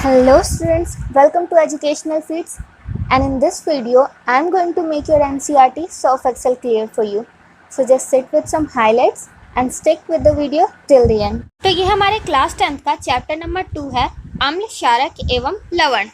Hello students, welcome to Educational Feeds, and in this video I am going to make your NCERT Soft Excel clear for you. So just sit with some highlights and stick with the video till the end. तो ये हमारे class 10th का chapter number 2 है अम्ल, क्षारक एवं लवण।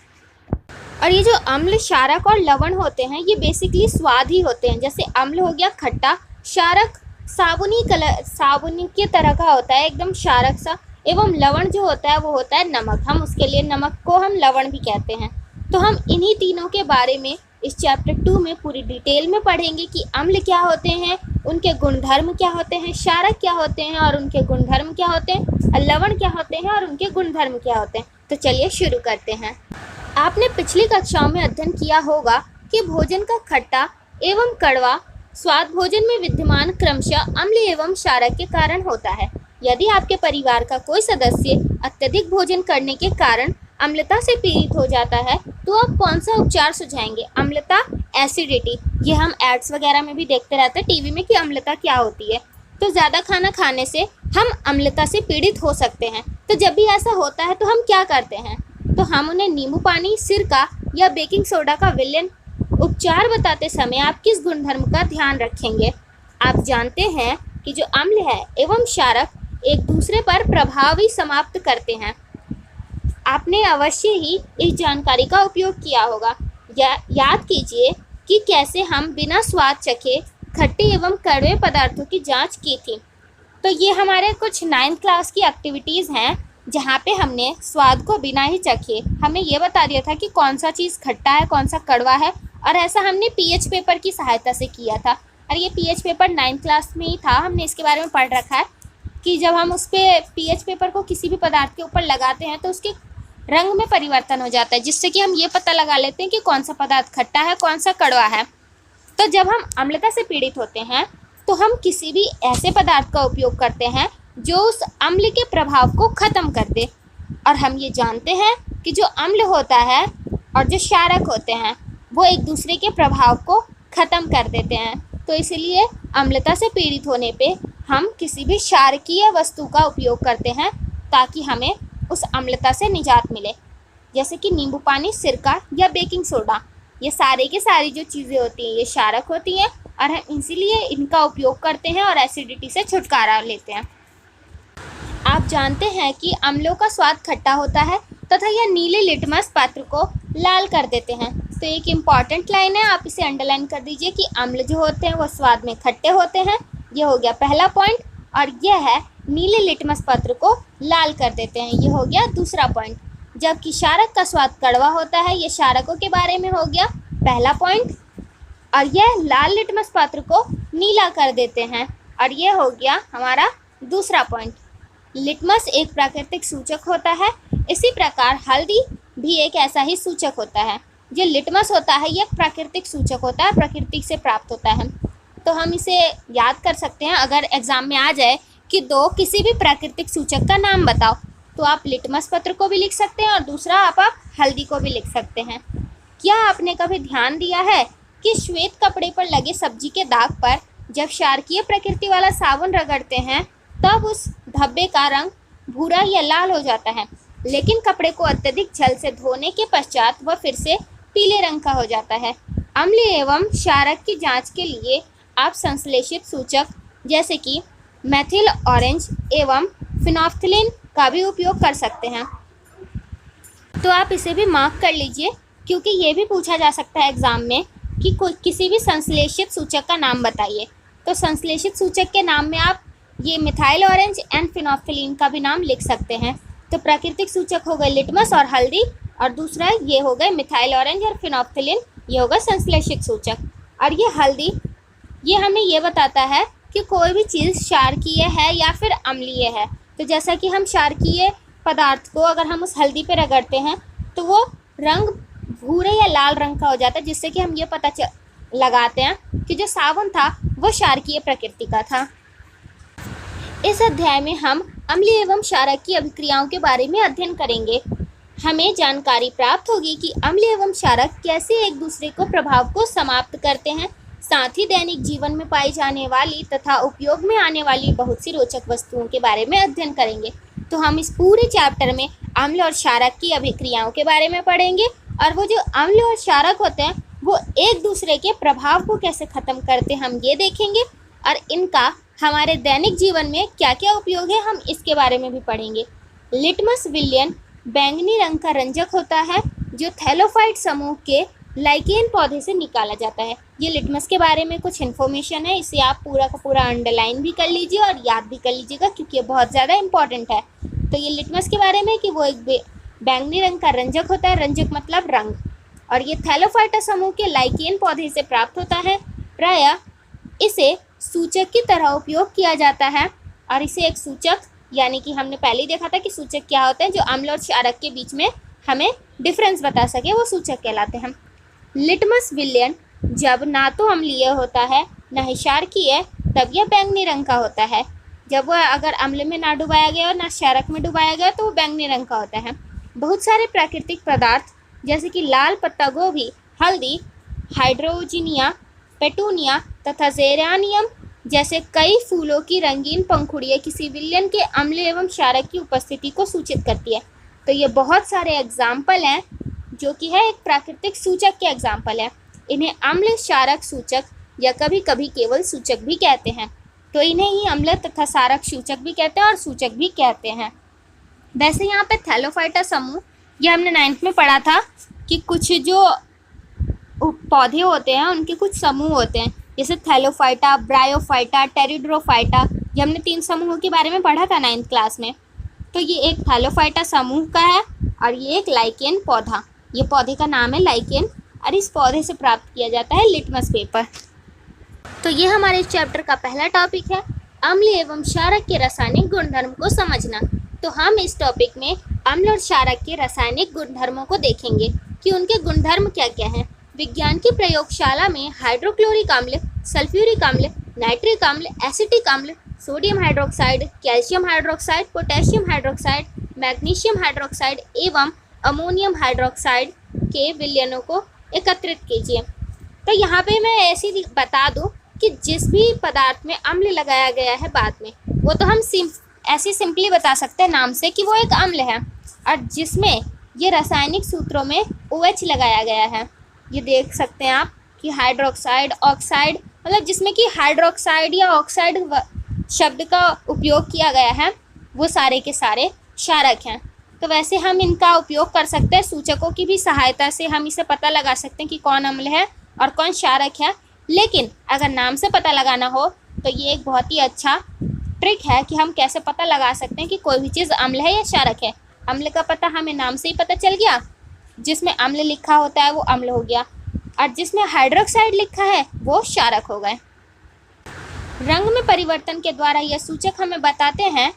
और ये जो अम्ल, क्षारक और लवण होते हैं ये बेसिकली स्वाद ही होते हैं। जैसे अम्ल हो गया खट्टा, क्षारक साबुनी के तरह का होता है, एकदम क्षारक सा, एवं लवण जो होता है वो होता है नमक। हम उसके लिए नमक को हम लवण भी कहते हैं। तो हम इन्हीं तीनों के बारे में इस चैप्टर 2 में पूरी डिटेल में पढ़ेंगे कि अम्ल क्या होते हैं, उनके गुणधर्म क्या होते हैं, क्षारक क्या होते हैं और उनके गुणधर्म क्या होते हैं, और लवण क्या होते हैं और उनके गुणधर्म क्या होते हैं। तो चलिए शुरू करते हैं। आपने पिछली कक्षाओं में अध्ययन किया होगा कि भोजन का खट्टा एवं कड़वा स्वाद भोजन में विद्यमान क्रमशः अम्ल एवं क्षारक के कारण होता है। यदि आपके परिवार का कोई सदस्य अत्यधिक भोजन करने के कारण अम्लता से पीड़ित हो जाता है तो आप कौन सा उपचार सुझाएंगे? अम्लता, एसिडिटी, ये हम एड्स वगैरह में भी देखते रहते हैं टीवी में कि अम्लता क्या होती है। तो ज़्यादा खाना खाने से हम अम्लता से पीड़ित हो सकते हैं। तो जब भी ऐसा होता है तो हम क्या करते हैं? तो हम उन्हें नींबू पानी, सिरका या बेकिंग सोडा का विलयन उपचार बताते समय आप किस गुणधर्म का ध्यान रखेंगे? आप जानते हैं कि जो अम्ल है एवं क्षारक एक दूसरे पर प्रभाव समाप्त करते हैं। आपने अवश्य ही इस जानकारी का उपयोग किया होगा। याद कीजिए कि कैसे हम बिना स्वाद चखे खट्टे एवं कड़वे पदार्थों की जांच की थी। तो ये हमारे कुछ 9th क्लास की एक्टिविटीज़ हैं जहाँ पे हमने स्वाद को बिना ही चखे हमें ये बता दिया था कि कौन सा चीज़ खट्टा है, कौन सा कड़वा है, और ऐसा हमने पीएच पेपर की सहायता से किया था। और ये पीएच पेपर 9th क्लास में ही था, हमने इसके बारे में पढ़ रखा है कि जब हम उस पर पीएच पेपर को किसी भी पदार्थ के ऊपर लगाते हैं तो उसके रंग में परिवर्तन हो जाता है, जिससे कि हम ये पता लगा लेते हैं कि कौन सा पदार्थ खट्टा है, कौन सा कड़वा है। तो जब हम अम्लता से पीड़ित होते हैं तो हम किसी भी ऐसे पदार्थ का उपयोग करते हैं जो उस अम्ल के प्रभाव को ख़त्म कर दे। और हम ये जानते हैं कि जो अम्ल होता है और जो क्षारक होते हैं वो एक दूसरे के प्रभाव को ख़त्म कर देते हैं। तो इसलिए अम्लता से पीड़ित होने पे हम किसी भी क्षारकीय वस्तु का उपयोग करते हैं ताकि हमें उस अम्लता से निजात मिले, जैसे कि नींबू पानी, सिरका या बेकिंग सोडा। ये सारे के सारी जो चीज़ें होती हैं ये क्षारक होती हैं और हम इसीलिए इनका उपयोग करते हैं और एसिडिटी से छुटकारा लेते हैं। आप जानते हैं कि अम्लों का स्वाद खट्टा होता है तथा यह नीले लिटमस पात्र को लाल कर देते हैं। तो एक इम्पॉर्टेंट लाइन है, आप इसे अंडरलाइन कर दीजिए कि अम्ल जो होते हैं वो स्वाद में खट्टे होते हैं। ये हो गया पहला पॉइंट। और यह है नीले लिटमस पत्र को लाल कर देते हैं, ये हो गया दूसरा पॉइंट। जबकि क्षारक का स्वाद कड़वा होता है, ये क्षारकों के बारे में हो गया पहला पॉइंट। और यह लाल लिटमस पत्र को नीला कर देते हैं और ये हो गया हमारा दूसरा पॉइंट। लिटमस एक प्राकृतिक सूचक होता है, इसी प्रकार हल्दी भी एक ऐसा ही सूचक होता है। जो लिटमस होता है यह प्राकृतिक सूचक होता है, प्रकृति से प्राप्त होता है। तो हम इसे याद कर सकते हैं। अगर एग्ज़ाम में आ जाए कि दो किसी भी प्राकृतिक सूचक का नाम बताओ तो आप लिटमस पत्र को भी लिख सकते हैं और दूसरा आप हल्दी को भी लिख सकते हैं। क्या आपने कभी ध्यान दिया है कि श्वेत कपड़े पर लगे सब्जी के दाग पर जब क्षारकीय प्रकृति वाला साबुन रगड़ते हैं तब उस धब्बे का रंग भूरा या लाल हो जाता है, लेकिन कपड़े को अत्यधिक जल से धोने के पश्चात वह फिर से पीले रंग का हो जाता है। अम्ल एवं क्षारक की जांच के लिए आप संश्लेषित सूचक जैसे कि मेथिल ऑरेंज एवं फिनोल्फ्थालीन का भी उपयोग कर सकते हैं। तो आप इसे भी मार्क कर लीजिए, क्योंकि ये भी पूछा जा सकता है एग्ज़ाम में कि किसी भी संश्लेषित सूचक का नाम बताइए। तो संश्लेषित सूचक के नाम में आप ये मिथाइल ऑरेंज एंड फिनोल्फ्थालीन का भी नाम लिख सकते हैं। तो प्राकृतिक सूचक हो गए लिटमस और हल्दी, और दूसरा ये हो गए मिथाइल ऑरेंज और फिनोल्फ्थालीन, ये होगा संश्लेषित सूचक। और ये हल्दी, ये हमें ये बताता है कि कोई भी चीज़ क्षारकीय है या फिर अम्लीय है। तो जैसा कि हम क्षारकीय पदार्थ को अगर हम उस हल्दी पे रगड़ते हैं तो वो रंग भूरे या लाल रंग का हो जाता है, जिससे कि हम ये पता लगाते हैं कि जो साबुन था वो क्षारकीय प्रकृति का था। इस अध्याय में हम अम्ल एवं क्षारक की अभिक्रियाओं के बारे में अध्ययन करेंगे। हमें जानकारी प्राप्त होगी कि अम्ल एवं क्षारक कैसे एक दूसरे को प्रभाव को समाप्त करते हैं। साथ ही दैनिक जीवन में पाई जाने वाली तथा उपयोग में आने वाली बहुत सी रोचक वस्तुओं के बारे में अध्ययन करेंगे। तो हम इस पूरे चैप्टर में अम्ल और क्षारक की अभिक्रियाओं के बारे में पढ़ेंगे, और वो जो अम्ल और क्षारक होते हैं वो एक दूसरे के प्रभाव को कैसे ख़त्म करते हैं हम ये देखेंगे, और इनका हमारे दैनिक जीवन में क्या क्या उपयोग है हम इसके बारे में भी पढ़ेंगे। लिटमस विलयन बैंगनी रंग का रंजक होता है जो थैलोफाइट समूह के लाइकेन पौधे से निकाला जाता है। ये लिटमस के बारे में कुछ इन्फॉर्मेशन है, इसे आप पूरा का पूरा अंडरलाइन भी कर लीजिए और याद भी कर लीजिएगा क्योंकि ये बहुत ज़्यादा इंपॉर्टेंट है। तो ये लिटमस के बारे में कि वो एक बैंगनी रंग का रंजक होता है, रंजक मतलब रंग, और ये थैलोफाइटा समूह के लाइकेन पौधे से प्राप्त होता है। प्रायः इसे सूचक की तरह उपयोग किया जाता है, और इसे एक सूचक यानी कि हमने पहले ही देखा था कि सूचक क्या होते हैं, जो अम्ल और क्षारक के बीच में हमें डिफरेंस बता सके वो सूचक कहलाते हैं। लिटमस विलयन जब ना तो अम्लीय होता है ना ही क्षारकीय, तब यह बैंगनी रंग का होता है। जब वह अगर अम्ल में ना डुबाया गया और ना क्षारक में डुबाया गया तो वो बैंगनी रंग का होता है। बहुत सारे प्राकृतिक पदार्थ जैसे कि लाल पत्ता गोभी, हल्दी, हाइड्रोजिनिया, पेटूनिया तथा जेरानियम जैसे कई फूलों की रंगीन पंखुड़ियाँ किसी विलयन के अम्ल एवं क्षारक की उपस्थिति को सूचित करती है। तो ये बहुत सारे एग्जाम्पल हैं जो कि है एक प्राकृतिक सूचक के एग्जाम्पल है। इन्हें अम्ल क्षारक सूचक या कभी कभी केवल सूचक भी कहते हैं। तो इन्हें ही अम्ल तथा क्षारक सूचक भी कहते हैं और सूचक भी कहते हैं। वैसे यहाँ पे थैलोफाइटा समूह, ये हमने 9th में पढ़ा था कि कुछ जो पौधे होते हैं उनके कुछ समूह होते हैं, जैसे थैलोफाइटा, ब्रायोफाइटा, टेरिडोफाइटा। ये हमने 3 समूहों के बारे में पढ़ा था 9th क्लास में। तो ये एक थैलोफाइटा समूह का है और ये एक लाइकेन पौधा, ये पौधे का नाम है लाइकेन, और इस पौधे से प्राप्त किया जाता है लिटमस पेपर। तो ये हमारे इस चैप्टर का पहला टॉपिक है, अम्ल एवं क्षारक के रासायनिक गुणधर्म को समझना। तो हम इस टॉपिक में अम्ल और क्षारक के रासायनिक गुणधर्मों को देखेंगे कि उनके गुणधर्म क्या क्या हैं। विज्ञान की प्रयोगशाला में हाइड्रोक्लोरिक अम्ल, सल्फ्यूरिक अम्ल, नाइट्रिक अम्ल, एसिटिक अम्ल, sodium hydroxide, calcium hydroxide, potassium hydroxide, magnesium hydroxide एवं अमोनियम हाइड्रोक्साइड के विलयनों को एकत्रित कीजिए। तो यहाँ पे मैं ऐसे ही बता दूँ कि जिस भी पदार्थ में अम्ल लगाया गया है बाद में, वो तो हम ऐसे सिंपली बता सकते हैं नाम से कि वो एक अम्ल है, और जिसमें ये रासायनिक सूत्रों में OH लगाया गया है, ये देख सकते हैं आप कि हाइड्रोक्साइड, ऑक्साइड, मतलब जिसमें कि हाइड्रोक्साइड या ऑक्साइड शब्द का उपयोग किया गया है, वो सारे के सारे क्षारक हैं। तो वैसे हम इनका उपयोग कर सकते हैं, सूचकों की भी सहायता से हम इसे पता लगा सकते हैं कि कौन अम्ल है और कौन क्षारक है। लेकिन अगर नाम से पता लगाना हो तो ये एक बहुत ही अच्छा ट्रिक है कि हम कैसे पता लगा सकते हैं कि कोई भी चीज़ अम्ल है या क्षारक है। अम्ल का पता हमें नाम से ही पता चल गया, जिसमें अम्ल लिखा होता है वो अम्ल हो गया, और जिसमें हाइड्रोक्साइड लिखा है वो क्षारक हो गए। रंग में परिवर्तन के द्वारा यह सूचक हमें बताते हैं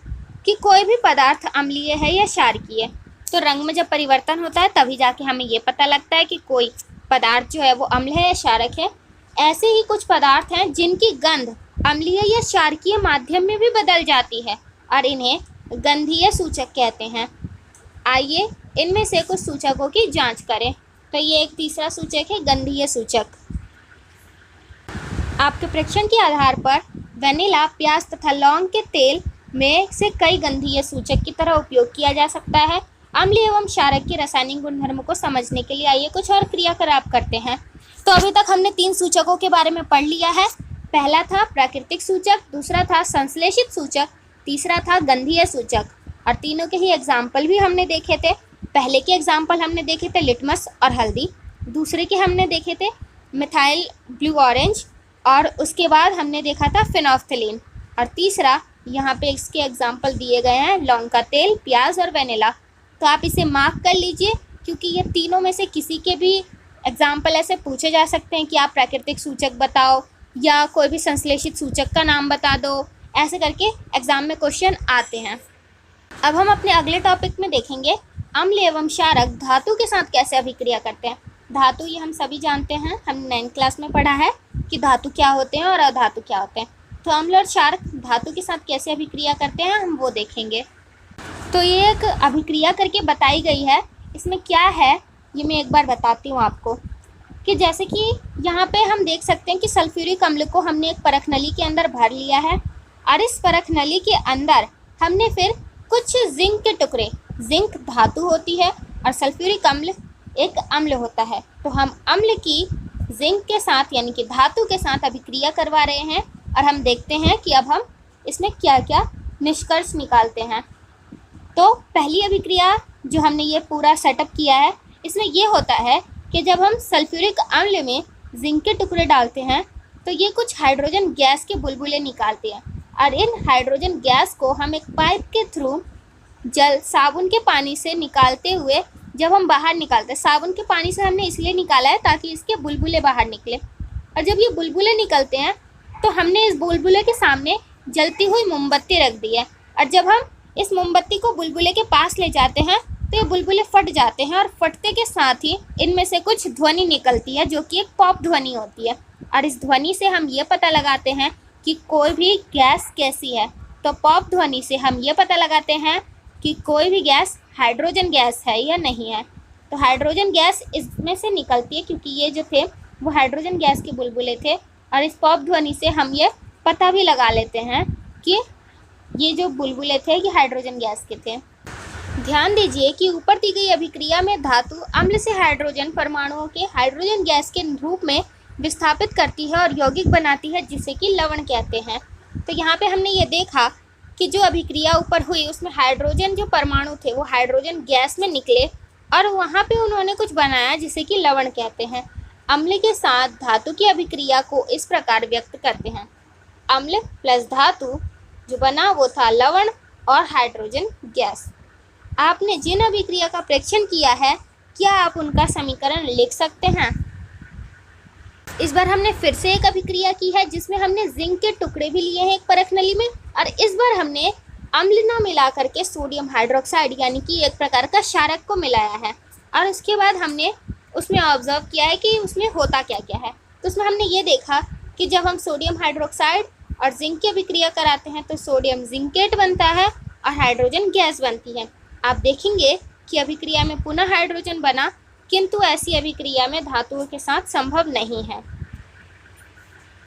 कि कोई भी पदार्थ अम्लीय है या क्षारकीय। तो रंग में जब परिवर्तन होता है तभी जाके हमें ये पता लगता है कि कोई पदार्थ जो है वो अम्ल है या क्षारक है। ऐसे ही कुछ पदार्थ हैं जिनकी गंध अम्लीय या क्षारकीय माध्यम में भी बदल जाती है और इन्हें गंधीय सूचक कहते हैं। आइए इनमें से कुछ सूचकों की जांच करें। तो ये एक तीसरा सूचक है गंधीय सूचक। आपके परीक्षण के आधार पर वनीला, प्याज तथा लौंग के तेल में से कई गंधीय सूचक की तरह उपयोग किया जा सकता है। अम्ल एवं क्षारक के रासायनिक गुणधर्मों को समझने के लिए आइए कुछ और क्रियाकलाप करते हैं। तो अभी तक हमने 3 सूचकों के बारे में पढ़ लिया है। पहला था प्राकृतिक सूचक, दूसरा था संश्लेषित सूचक, तीसरा था गंधीय सूचक, और तीनों के ही एग्जाम्पल भी हमने देखे थे। पहले के एग्जाम्पल हमने देखे थे लिटमस और हल्दी, दूसरे के हमने देखे थे मिथाइल ब्लू ऑरेंज, और उसके बाद हमने देखा था फिनोफ्थलीन, और तीसरा यहाँ पे इसके एग्जाम्पल दिए गए हैं लौंग का तेल, प्याज और वेनिला। तो आप इसे मार्क कर लीजिए क्योंकि ये तीनों में से किसी के भी एग्जाम्पल ऐसे पूछे जा सकते हैं कि आप प्राकृतिक सूचक बताओ या कोई भी संश्लेषित सूचक का नाम बता दो, ऐसे करके एग्जाम में क्वेश्चन आते हैं। अब हम अपने अगले टॉपिक में देखेंगे अम्ल एवं क्षारक धातु के साथ कैसे अभिक्रिया करते हैं। धातु ये हम सभी जानते हैं, हमने 9th क्लास में पढ़ा है कि धातु क्या होते हैं और अधातु क्या होते हैं। तो अम्ल और क्षारक धातु के साथ कैसे अभिक्रिया करते हैं हम वो देखेंगे। तो ये एक अभिक्रिया करके बताई गई है, इसमें क्या है ये मैं एक बार बताती हूँ आपको। कि जैसे कि यहाँ पे हम देख सकते हैं कि सल्फ्यूरिक अम्ल को हमने एक परख नली के अंदर भर लिया है, और इस परख नली के अंदर हमने फिर कुछ जिंक के टुकड़े, जिंक धातु होती है और सल्फ्यूरिक अम्ल एक अम्ल होता है। तो हम अम्ल की जिंक के साथ यानी कि धातु के साथ अभिक्रिया करवा रहे हैं और हम देखते हैं कि अब हम इसमें क्या क्या निष्कर्ष निकालते हैं। तो पहली अभिक्रिया जो हमने ये पूरा सेटअप किया है, इसमें ये होता है कि जब हम सल्फ्यूरिक अम्ल में जिंक के टुकड़े डालते हैं तो ये कुछ हाइड्रोजन गैस के बुलबुले निकालते हैं और इन हाइड्रोजन गैस को हम एक पाइप के थ्रू साबुन के पानी से निकालते हुए जब हम बाहर निकालते हैं, साबुन के पानी से हमने इसलिए निकाला है ताकि इसके बुलबुले बाहर निकले। और जब ये बुलबुले निकलते हैं तो हमने इस बुलबुले के सामने जलती हुई मोमबत्ती रख दी है और जब हम इस मोमबत्ती को बुलबुले के पास ले जाते हैं तो ये बुलबुले फट जाते हैं और फटते के साथ ही इनमें से कुछ ध्वनि निकलती है जो कि एक पॉप ध्वनि होती है और इस ध्वनि से हम ये पता लगाते हैं कि कोई भी गैस कैसी है। तो पॉप ध्वनि से हम ये पता लगाते हैं कि कोई भी गैस हाइड्रोजन गैस है या नहीं है। तो हाइड्रोजन गैस इसमें से निकलती है क्योंकि ये जो थे वो हाइड्रोजन गैस के बुलबुले थे और इस पॉप ध्वनि से हम ये पता भी लगा लेते हैं कि ये जो बुलबुले थे ये हाइड्रोजन गैस के थे। ध्यान दीजिए कि ऊपर दी गई अभिक्रिया में धातु अम्ल से हाइड्रोजन परमाणुओं के हाइड्रोजन गैस के रूप में विस्थापित करती है और यौगिक बनाती है जिसे कि लवण कहते हैं। तो यहाँ पे हमने ये देखा कि जो अभिक्रिया ऊपर हुई उसमें हाइड्रोजन जो परमाणु थे वो हाइड्रोजन गैस में निकले और वहाँ पे उन्होंने कुछ बनाया जिसे कि लवण कहते हैं। अम्ल के साथ धातु की अभिक्रिया को इस प्रकार व्यक्त करते हैं, अम्ल प्लस धातु जो बना वो था लवण और हाइड्रोजन गैस। आपने जिन अभिक्रिया का प्रेक्षण किया है क्या आप उनका समीकरण लिख सकते हैं? इस बार हमने फिर से एक अभिक्रिया की है जिसमें हमने जिंक के टुकड़े भी लिए हैं एक परख नली में और इस बार हमने अम्ल न मिला करके सोडियम हाइड्रोक्साइड यानी कि एक प्रकार का क्षारक को मिलाया है और उसके बाद हमने उसमें ऑब्जर्व किया है कि उसमें होता क्या क्या है। तो उसमें हमने ये देखा कि जब हम सोडियम हाइड्रोक्साइड और जिंक की अभिक्रिया कराते हैं तो सोडियम जिंकेट बनता है और हाइड्रोजन गैस बनती है। आप देखेंगे कि अभिक्रिया में पुनः हाइड्रोजन बना किंतु ऐसी अभिक्रिया में धातुओं के साथ संभव नहीं है।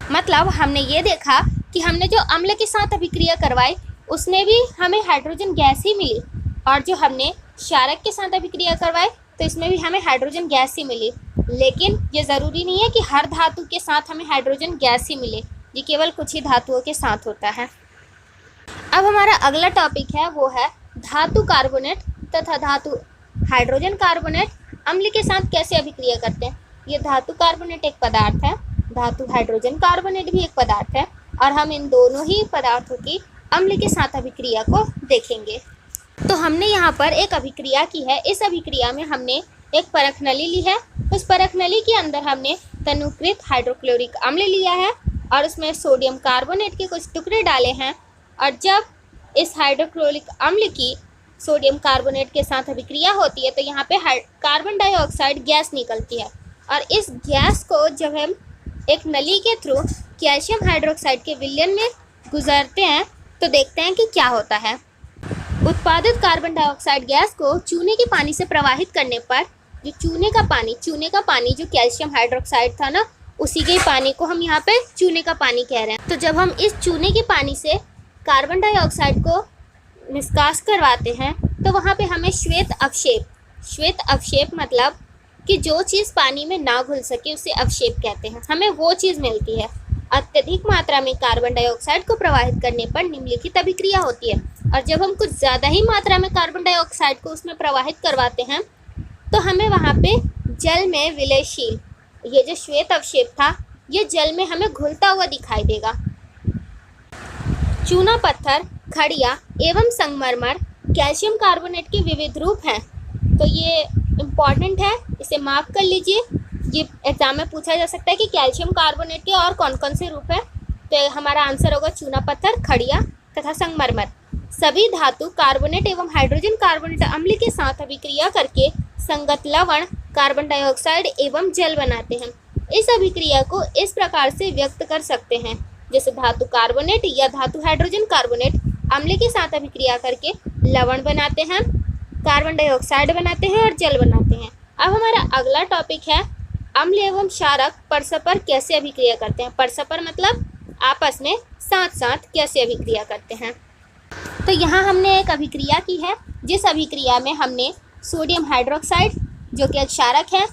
मतलब हमने ये देखा कि हमने जो अम्ल के साथ अभिक्रिया करवाई उसमें भी हमें हाइड्रोजन गैस ही मिली और जो हमने क्षारक के साथ अभिक्रिया करवाई तो इसमें भी हमें हाइड्रोजन गैस ही मिली। लेकिन ये ज़रूरी नहीं है कि हर धातु के साथ हमें हाइड्रोजन गैस ही मिले, ये केवल कुछ ही धातुओं के साथ होता है। अब हमारा अगला टॉपिक है वो है धातु कार्बोनेट तथा धातु हाइड्रोजन कार्बोनेट अम्ल के साथ कैसे अभिक्रिया करते हैं। ये धातु कार्बोनेट एक पदार्थ है, धातु हाइड्रोजन कार्बोनेट भी एक पदार्थ है और हम इन दोनों ही पदार्थों की अम्ल के साथ अभिक्रिया को देखेंगे। तो हमने यहाँ पर एक अभिक्रिया की है। इस अभिक्रिया में हमने एक परख नली ली है। उस परख नली के अंदर हमने तनुकृत हाइड्रोक्लोरिक अम्ल लिया है और उसमें सोडियम कार्बोनेट के कुछ टुकड़े डाले हैं और जब इस हाइड्रोक्लोरिक अम्ल की सोडियम कार्बोनेट के साथ अभिक्रिया होती है तो यहाँ पे कार्बन डाइऑक्साइड गैस निकलती है और इस गैस को जब हम एक नली के थ्रू कैल्शियम हाइड्रोक्साइड के विलयन में गुजरते हैं तो देखते हैं कि क्या होता है। उत्पादित कार्बन डाइऑक्साइड गैस को चूने के पानी से प्रवाहित करने पर जो चूने का पानी जो कैल्शियम हाइड्रोक्साइड था ना, उसी के पानी को हम यहाँ पे चूने का पानी कह रहे हैं। तो जब हम इस चूने के पानी से कार्बन डाइऑक्साइड को निष्कास करवाते हैं तो वहाँ पे हमें श्वेत अवक्षेप मतलब कि जो चीज़ पानी में ना घुल सके उसे अवक्षेप कहते हैं, हमें वो चीज़ मिलती है। अत्यधिक मात्रा में कार्बन डाइऑक्साइड को प्रवाहित करने पर निम्नलिखित अभिक्रिया होती है और जब हम कुछ ज़्यादा ही मात्रा में कार्बन डाइऑक्साइड को उसमें प्रवाहित करवाते हैं तो हमें वहाँ पे जल में विलयशील ये जो श्वेत अवक्षेप था ये जल में हमें घुलता हुआ दिखाई देगा। चूना पत्थर, खड़िया एवं संगमरमर कैल्शियम कार्बोनेट के विविध रूप हैं। तो ये इम्पॉर्टेंट है, इसे मार्क कर लीजिए। ये एग्जाम में पूछा जा सकता है कि कैल्शियम कार्बोनेट के और कौन कौन से रूप हैं। तो हमारा आंसर होगा चूना पत्थर, खड़िया तथा संगमरमर। सभी धातु कार्बोनेट एवं हाइड्रोजन कार्बोनेट अम्ल के साथ अभिक्रिया करके संगत लवण, कार्बन डाइऑक्साइड एवं जल बनाते हैं। इस अभिक्रिया को इस प्रकार से व्यक्त कर सकते हैं जैसे धातु कार्बोनेट या धातु हाइड्रोजन कार्बोनेट अम्ल के साथ अभिक्रिया करके लवण बनाते हैं, कार्बन डाइऑक्साइड बनाते हैं और जल बनाते हैं। अब हमारा अगला टॉपिक है अम्ल एवं क्षारक परस्पर कैसे अभिक्रिया करते हैं। परस्पर मतलब आपस में साथ साथ कैसे अभिक्रिया करते हैं। तो यहाँ हमने एक अभिक्रिया की है, जिस अभिक्रिया में हमने सोडियम हाइड्रोक्साइड जो कि एक क्षारक है,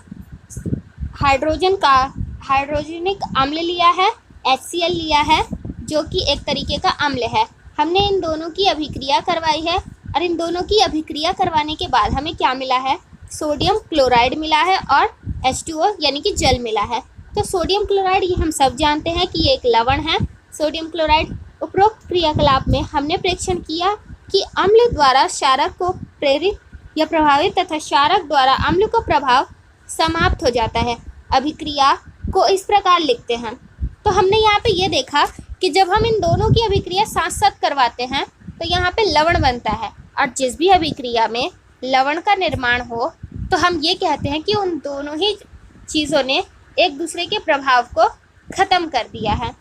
हाइड्रोजनिक अम्ल लिया है, HCl लिया है जो कि एक तरीके का अम्ल है। हमने इन दोनों की अभिक्रिया करवाई है और इन दोनों की अभिक्रिया करवाने के बाद हमें क्या मिला है, सोडियम क्लोराइड मिला है और H2O यानी कि जल मिला है। तो सोडियम क्लोराइड ये हम सब जानते हैं कि ये एक लवण है। सोडियम क्लोराइड उपरोक्त क्रियाकलाप में हमने प्रेक्षण किया कि अम्ल द्वारा क्षारक को प्रेरित या प्रभावित तथा क्षारक द्वारा अम्ल को प्रभाव समाप्त हो जाता है। अभिक्रिया को इस प्रकार लिखते हैं। तो हमने यहाँ पे ये देखा कि जब हम इन दोनों की अभिक्रिया साथ साथ करवाते हैं तो यहाँ पे लवण बनता है, और जिस भी अभिक्रिया में लवण का निर्माण हो तो हम ये कहते हैं कि उन दोनों ही चीज़ों ने एक दूसरे के प्रभाव को खत्म कर दिया है।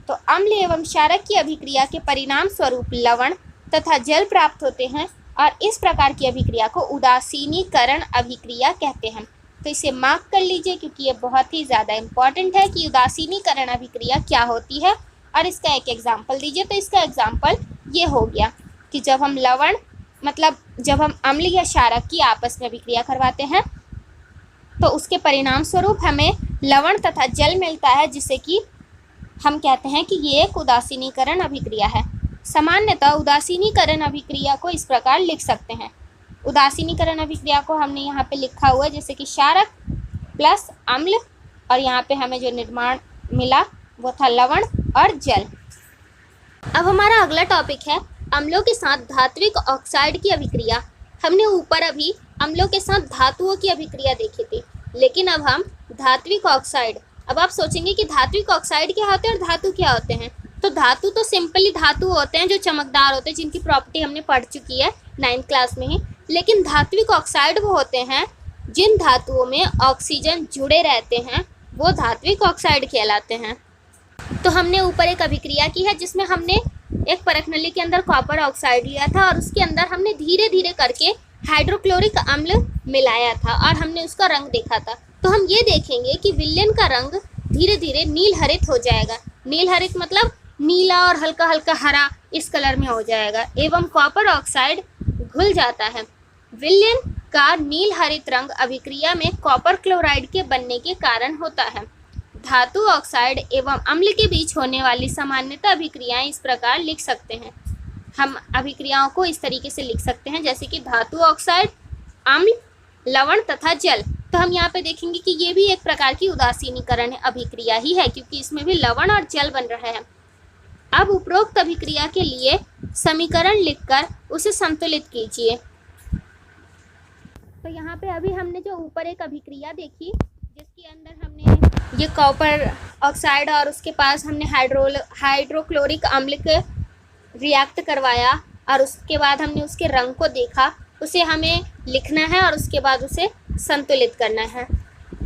तो अम्ल एवं क्षारक की अभिक्रिया के परिणाम स्वरूप लवण तथा जल प्राप्त होते हैं, और इस प्रकार की अभिक्रिया को उदासीनीकरण अभिक्रिया कहते हैं। तो इसे मार्क कर लीजिए क्योंकि ये बहुत ही ज़्यादा इम्पॉर्टेंट है कि उदासीनीकरण अभिक्रिया क्या होती है, और इसका एक एग्जाम्पल दीजिए। तो इसका एग्जाम्पल ये हो गया कि जब हम लवण जब हम अम्ल या क्षारक की आपस में अभिक्रिया करवाते हैं तो उसके परिणाम स्वरूप हमें लवण तथा जल मिलता है, जिसे कि हम कहते हैं कि ये एक उदासीनीकरण अभिक्रिया है। सामान्यतः उदासीनीकरण अभिक्रिया को इस प्रकार लिख सकते हैं। उदासीनीकरण अभिक्रिया को हमने यहाँ पे लिखा हुआ है जैसे कि क्षारक प्लस अम्ल, और यहाँ पे हमें जो निर्माण मिला वो था लवण और जल। अब हमारा अगला टॉपिक है अम्लों के साथ धात्विक ऑक्साइड की अभिक्रिया। हमने ऊपर अभी अम्लों के साथ धातुओं की अभिक्रिया देखी थी, लेकिन अब हम धात्विक ऑक्साइड। अब आप सोचेंगे कि धात्विक ऑक्साइड क्या होते हैं और धातु क्या होते हैं। तो धातु तो सिंपली धातु होते हैं जो चमकदार होते हैं, जिनकी प्रॉपर्टी हमने पढ़ चुकी है 9th क्लास में ही। लेकिन धात्विक ऑक्साइड वो होते हैं जिन धातुओं में ऑक्सीजन जुड़े रहते हैं, वो धात्विक ऑक्साइड कहलाते हैं। तो हमने ऊपर एक अभिक्रिया की है जिसमें हमने एक परख नली के अंदर कॉपर ऑक्साइड लिया था और उसके अंदर हमने धीरे धीरे करके हाइड्रोक्लोरिक अम्ल मिलाया था और हमने उसका रंग देखा था। तो हम ये देखेंगे कि विलयन का रंग धीरे धीरे नील हरित हो जाएगा। नील हरित मतलब नीला और हल्का हल्का हरा इस कलर में हो जाएगा, एवं कॉपर ऑक्साइड घुल जाता है। विलयन का नील हरित रंग अभिक्रिया में कॉपर क्लोराइड के बनने के कारण होता है। धातु ऑक्साइड एवं अम्ल के बीच होने वाली सामान्यतः अभिक्रियाएं इस प्रकार लिख सकते हैं। हम अभिक्रियाओं को इस तरीके से लिख सकते हैं जैसे कि धातु ऑक्साइड, अम्ल, लवण तथा जल। तो हम यहाँ पे देखेंगे कि ये भी एक प्रकार की उदासीनीकरण अभिक्रिया ही है, क्योंकि इसमें भी लवण और जल बन रहा है। अब उपरोक्त अभिक्रिया के लिए समीकरण लिखकर उसे संतुलित कीजिए। तो यहाँ पे अभी हमने जो ऊपर एक अभिक्रिया देखी जिसके अंदर हमने ये कॉपर ऑक्साइड और उसके पास हमने हाइड्रोक्लोरिक अम्ल के रिएक्ट करवाया और उसके बाद हमने उसके रंग को देखा, उसे हमें लिखना है और उसके बाद उसे संतुलित करना है।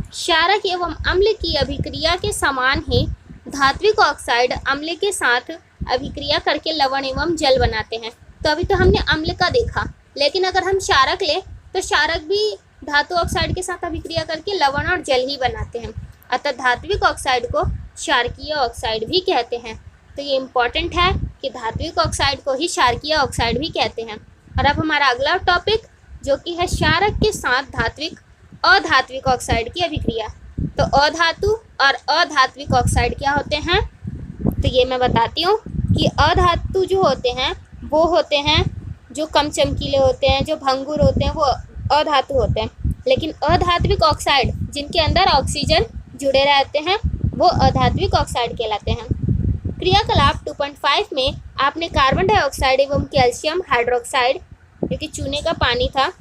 क्षारक एवं अम्ल की अभिक्रिया के समान ही धात्विक ऑक्साइड अम्ल के साथ अभिक्रिया करके लवण एवं जल बनाते हैं। तो अभी तो हमने अम्ल का देखा, लेकिन अगर हम क्षारक लें तो क्षारक भी धातु ऑक्साइड के साथ अभिक्रिया करके लवण और जल ही बनाते हैं। अतः धात्विक ऑक्साइड को क्षारकीय ऑक्साइड भी कहते हैं। तो ये इम्पॉर्टेंट है कि धात्विक ऑक्साइड को ही क्षारकीय ऑक्साइड भी कहते हैं। और अब हमारा अगला टॉपिक जो कि है क्षारक के साथ धात्विक अधात्विक ऑक्साइड की अभिक्रिया। तो अधातु और अधात्विक ऑक्साइड क्या होते हैं, तो ये मैं बताती हूँ कि अधातु जो होते हैं वो होते हैं जो कम चमकीले होते हैं, जो भंगुर होते हैं, वो अधातु होते हैं। लेकिन अधात्विक ऑक्साइड जिनके अंदर ऑक्सीजन जुड़े रहते हैं वो अधात्विक ऑक्साइड कहलाते हैं। क्रियाकलाप 2.5 में आपने कार्बन डाइऑक्साइड एवं कैल्शियम हाइड्रोक्साइड जो कि चूने का पानी था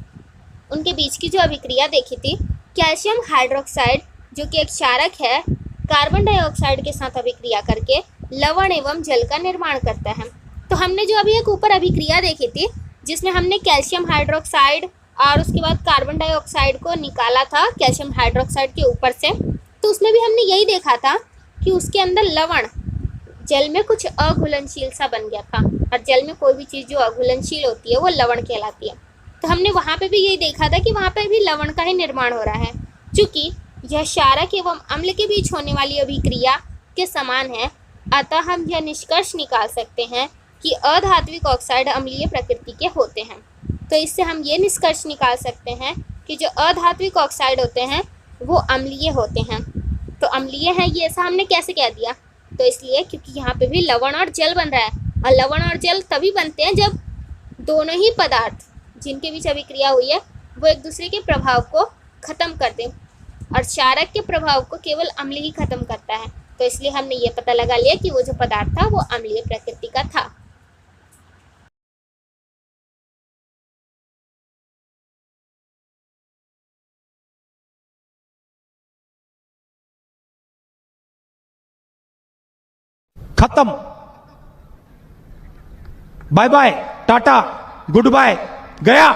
उनके बीच की जो अभिक्रिया देखी थी। कैल्शियम हाइड्रोक्साइड जो कि एक क्षारक है कार्बन डाइऑक्साइड के साथ अभिक्रिया करके लवण एवं जल का निर्माण करता है। तो हमने जो अभी एक ऊपर अभिक्रिया देखी थी जिसमें हमने कैल्शियम हाइड्रोक्साइड और उसके बाद कार्बन डाइऑक्साइड को निकाला था कैल्शियम हाइड्रोक्साइड के ऊपर से, तो उसमें भी हमने यही देखा था कि उसके अंदर लवण जल में कुछ अघुलनशील सा बन गया था, और जल में कोई भी चीज़ जो अघुलनशील होती है वो लवण कहलाती है। तो हमने वहाँ पे भी यही देखा था कि वहाँ पे भी लवण का ही निर्माण हो रहा है। चूँकि यह क्षारक एवं अम्ल के बीच होने वाली अभिक्रिया के समान है, अतः हम यह निष्कर्ष निकाल सकते हैं कि अधात्विक ऑक्साइड अम्लीय प्रकृति के होते हैं। तो इससे हम ये निष्कर्ष निकाल सकते हैं कि जो अधात्विक ऑक्साइड होते हैं वो अम्लीय होते हैं। तो अम्लीय है ये ऐसा हमने कैसे कह दिया? तो इसलिए क्योंकि यहाँ पे भी लवण और जल बन रहा है, और लवण और जल तभी बनते हैं जब दोनों ही पदार्थ जिनके बीच अभिक्रिया हुई है वो एक दूसरे के प्रभाव को खत्म कर दें, और क्षारक के प्रभाव को केवल अम्ल ही खत्म करता है। तो इसलिए हमने ये पता लगा लिया कि वो जो पदार्थ था वो अम्लीय प्रकृति का था। खत्म। बाय बाय, टाटा, गुड बाय, गया।